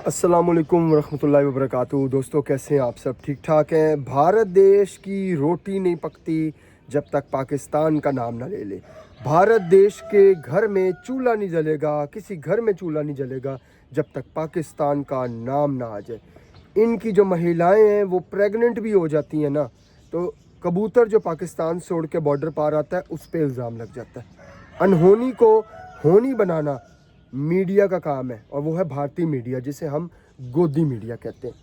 अस्सलामुअलैकुम वरहमतुल्लाहि वबरकातुहू। दोस्तों, कैसे हैं आप? सब ठीक ठाक हैं। भारत देश की रोटी नहीं पकती जब तक पाकिस्तान का नाम ना ले ले। भारत देश के घर में चूल्हा नहीं जलेगा, किसी घर में चूल्हा नहीं जलेगा जब तक पाकिस्तान का नाम ना आ जाए। इनकी जो महिलाएं हैं वो प्रेग्नेंट भी हो जाती हैं ना, तो कबूतर जो पाकिस्तान से उड़ के बॉर्डर पार आता है उस पर इल्ज़ाम लग जाता है। अनहोनी को होनी बनाना मीडिया का काम है, और वो है भारतीय मीडिया, जिसे हम गोदी मीडिया कहते हैं।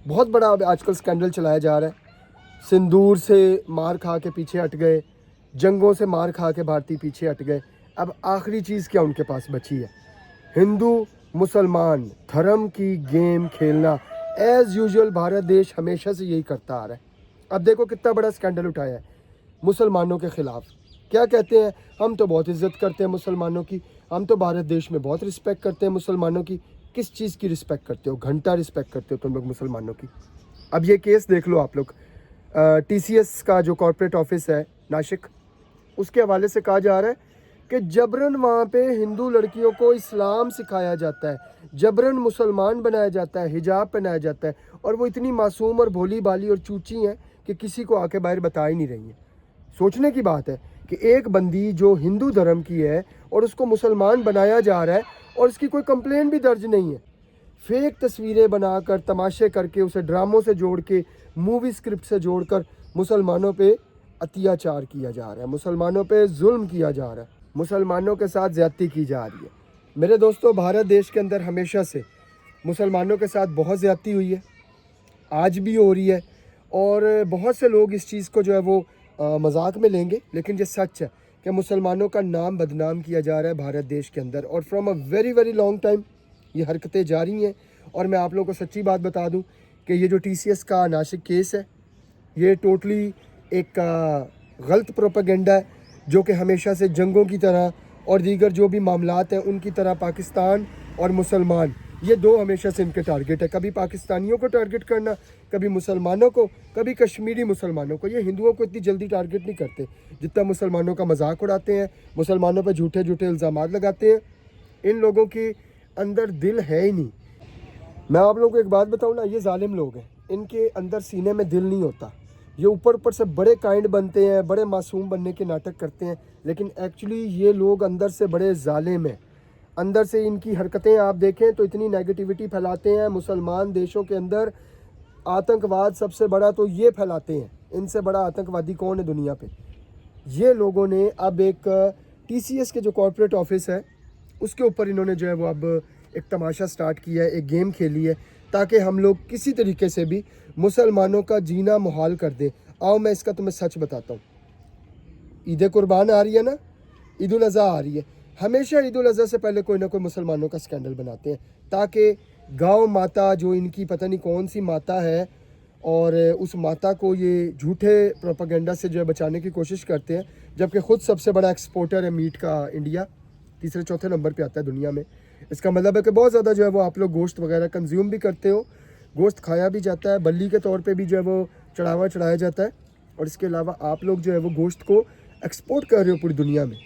बहुत बड़ा अब आजकल स्कैंडल चलाया जा रहा है। सिंदूर से मार खा के पीछे हट गए, जंगों से मार खा के भारतीय पीछे हट गए। अब आखिरी चीज़ क्या उनके पास बची है? हिंदू मुसलमान धर्म की गेम खेलना। एज़ यूजुअल भारत देश हमेशा से यही करता आ रहा है। अब देखो कितना बड़ा स्कैंडल उठाया है मुसलमानों के ख़िलाफ़। क्या कहते हैं? हम तो बहुत इज़्ज़त करते हैं मुसलमानों की, हम तो भारत देश में बहुत रिस्पेक्ट करते हैं मुसलमानों की। किस चीज़ की रिस्पेक्ट करते हो? घंटा रिस्पेक्ट करते हो तुम लोग मुसलमानों की। अब ये केस देख लो आप लोग। TCS का जो कॉर्पोरेट ऑफिस है नासिक, उसके हवाले से कहा जा रहा है कि जबरन वहाँ पे हिंदू लड़कियों को इस्लाम सिखाया जाता है, जबरन मुसलमान बनाया जाता है, हिजाब पहनाया जाता है, और वो इतनी मासूम और भोली भाली और चूची हैं कि किसी को आके बाहर बता ही नहीं रही हैं। सोचने की बात है कि एक बंदी जो हिंदू धर्म की है और उसको मुसलमान बनाया जा रहा है, और इसकी कोई कंप्लेन भी दर्ज नहीं है। फेक तस्वीरें बनाकर, तमाशे करके, उसे ड्रामों से जोड़ के, मूवी स्क्रिप्ट से जोड़कर मुसलमानों पे अत्याचार किया जा रहा है, मुसलमानों पे जुल्म किया जा रहा है, मुसलमानों के साथ ज़्यादती की जा रही है। मेरे दोस्तों, भारत देश के अंदर हमेशा से मुसलमानों के साथ बहुत ज़्यादती हुई है, आज भी हो रही है, और बहुत से लोग इस चीज़ को जो है वो मजाक में लेंगे, लेकिन ये सच है कि मुसलमानों का नाम बदनाम किया जा रहा है भारत देश के अंदर, और from a very very long time ये हरकतें जारी हैं। और मैं आप लोगों को सच्ची बात बता दूं कि ये जो TCS का नासिक केस है, ये टोटली एक गलत प्रोपेगेंडा है, जो कि हमेशा से जंगों की तरह और दीगर जो भी मामलात हैं उनकी तरह पाकिस्तान और मुसलमान, ये दो हमेशा से इनके टारगेट है। कभी पाकिस्तानियों को टारगेट करना, कभी मुसलमानों को, कभी कश्मीरी मुसलमानों को। ये हिंदुओं को इतनी जल्दी टारगेट नहीं करते जितना मुसलमानों का मजाक उड़ाते हैं, मुसलमानों पर झूठे झूठे इल्ज़ाम लगाते हैं। इन लोगों के अंदर दिल है ही नहीं। मैं आप लोगों को एक बात बताऊँ ना, ये जालिम लोग हैं, इनके अंदर सीने में दिल नहीं होता। ये ऊपर ऊपर से बड़े काइंड बनते हैं, बड़े मासूम बनने के नाटक करते हैं, लेकिन एक्चुअली ये लोग अंदर से बड़े जालिम हैं। अंदर से इनकी हरकतें आप देखें तो इतनी नेगेटिविटी फैलाते हैं मुसलमान देशों के अंदर। आतंकवाद सबसे बड़ा तो ये फैलाते हैं, इनसे बड़ा आतंकवादी कौन है दुनिया पे? ये लोगों ने अब एक TCS के जो कॉर्पोरेट ऑफिस है उसके ऊपर इन्होंने जो है वो अब एक तमाशा स्टार्ट किया है, एक गेम खेली है, ताकि हम लोग किसी तरीके से भी मुसलमानों का जीना मुहाल कर दें। आओ मैं इसका तुम्हें सच बताता हूँ। ईद कुर्बान आ रही है ना, ईद उल अज़हा आ रही है। हमेशा ईद उल अज़हा से पहले कोई ना कोई मुसलमानों का स्कैंडल बनाते हैं, ताकि गांव माता जो इनकी पता नहीं कौन सी माता है, और उस माता को ये झूठे प्रोपेगेंडा से जो है बचाने की कोशिश करते हैं, जबकि ख़ुद सबसे बड़ा एक्सपोर्टर है मीट का इंडिया, तीसरे चौथे नंबर पे आता है दुनिया में। इसका मतलब है कि बहुत ज़्यादा जो है वो आप लोग गोश्त वगैरह कंज्यूम भी करते हो, गोश्त खाया भी जाता है, बल्ली के तौर पे भी जो है वो चढ़ावा चढ़ाया जाता है, और इसके अलावा आप लोग जो है वो गोश्त को एक्सपोर्ट कर रहे हो पूरी दुनिया में।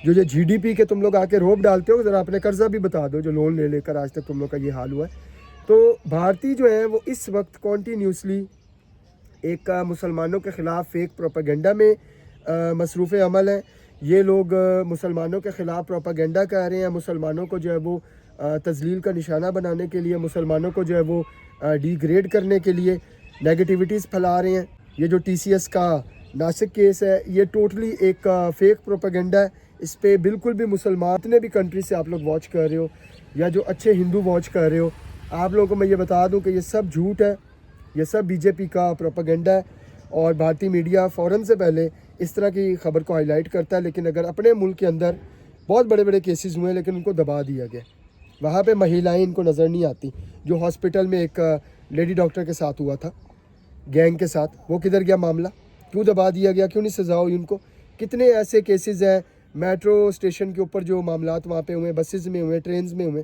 जो ये GDP के तुम लोग आके रोब डालते हो, ज़रा अपने कर्जा भी बता दो जो लोन ले लेकर आज तक तुम लोग का ये हाल हुआ है। तो भारतीय जो है वो इस वक्त कॉन्टीन्यूसली एक मुसलमानों के ख़िलाफ़ फेक प्रोपेगेंडा में मसरूफ़ अमल है। ये लोग मुसलमानों के ख़िलाफ़ प्रोपेगेंडा कर रहे हैं, मुसलमानों को जो है वो तज़लील का निशाना बनाने के लिए, मुसलमानों को जो है वो डिग्रेड करने के लिए नेगेटिविटीज़ फैला रहे हैं। ये जो TCS का नासिक केस है, ये टोटली एक फ़ेक प्रोपेगेंडा है। इस पर बिल्कुल भी मुसलमान, इतने भी कंट्री से आप लोग वॉच कर रहे हो या जो अच्छे हिंदू वॉच कर रहे हो, आप लोगों को मैं ये बता दूं कि ये सब झूठ है, ये सब BJP का प्रोपेगेंडा है। और भारतीय मीडिया फ़ौरन से पहले इस तरह की खबर को हाईलाइट करता है, लेकिन अगर अपने मुल्क के अंदर बहुत बड़े बड़े केसेस हुए लेकिन उनको दबा दिया गया। वहाँ पे महिलाएं इनको नज़र नहीं आती। जो हॉस्पिटल में एक लेडी डॉक्टर के साथ हुआ था, गैंग के साथ, वो किधर गया मामला? क्यों दबा दिया गया? क्यों नहीं सज़ा हुई उनको? कितने ऐसे केसेस हैं मेट्रो स्टेशन के ऊपर जो मामलात वहाँ पे हुए, बसेस में हुए, ट्रेन्स में हुए,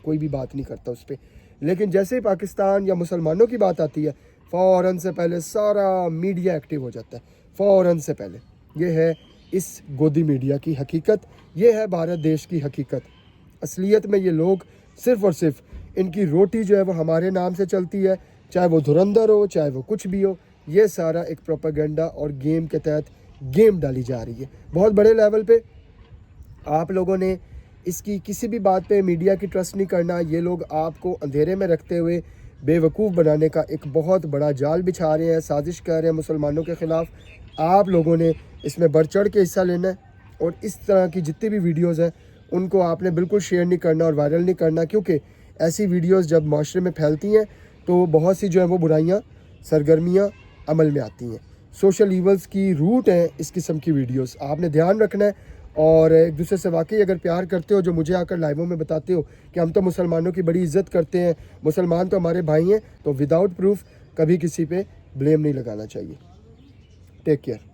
कोई भी बात नहीं करता उस पर। लेकिन जैसे ही पाकिस्तान या मुसलमानों की बात आती है, फ़ौरन से पहले सारा मीडिया एक्टिव हो जाता है, फ़ौरन से पहले। ये है इस गोदी मीडिया की हकीकत, ये है भारत देश की हकीकत। असलियत में ये लोग सिर्फ़ और सिर्फ इनकी रोटी जो है वो हमारे नाम से चलती है, चाहे वो धुरंधर हो, चाहे वो कुछ भी हो। ये सारा एक प्रोपेगेंडा और गेम के तहत गेम डाली जा रही है बहुत बड़े लेवल पे। आप लोगों ने इसकी किसी भी बात पे मीडिया की ट्रस्ट नहीं करना। ये लोग आपको अंधेरे में रखते हुए बेवकूफ़ बनाने का एक बहुत बड़ा जाल बिछा रहे हैं, साजिश कर रहे हैं मुसलमानों के ख़िलाफ़। आप लोगों ने इसमें बढ़ चढ़ के हिस्सा लेना है और इस तरह की जितनी भी वीडियोज़ हैं उनको आपने बिल्कुल शेयर नहीं करना और वायरल नहीं करना, क्योंकि ऐसी वीडियोज़ जब माशरे में फैलती हैं तो बहुत सी जो है वो बुराइयाँ, सरगर्मियाँ अमल में आती हैं। सोशल ईवल्स की रूट हैं इस किस्म की वीडियोस, आपने ध्यान रखना है। और एक दूसरे से वाकई अगर प्यार करते हो, जो मुझे आकर लाइवों में बताते हो कि हम तो मुसलमानों की बड़ी इज्जत करते हैं, मुसलमान तो हमारे भाई हैं, तो विदाउट प्रूफ कभी किसी पे ब्लेम नहीं लगाना चाहिए। Take care.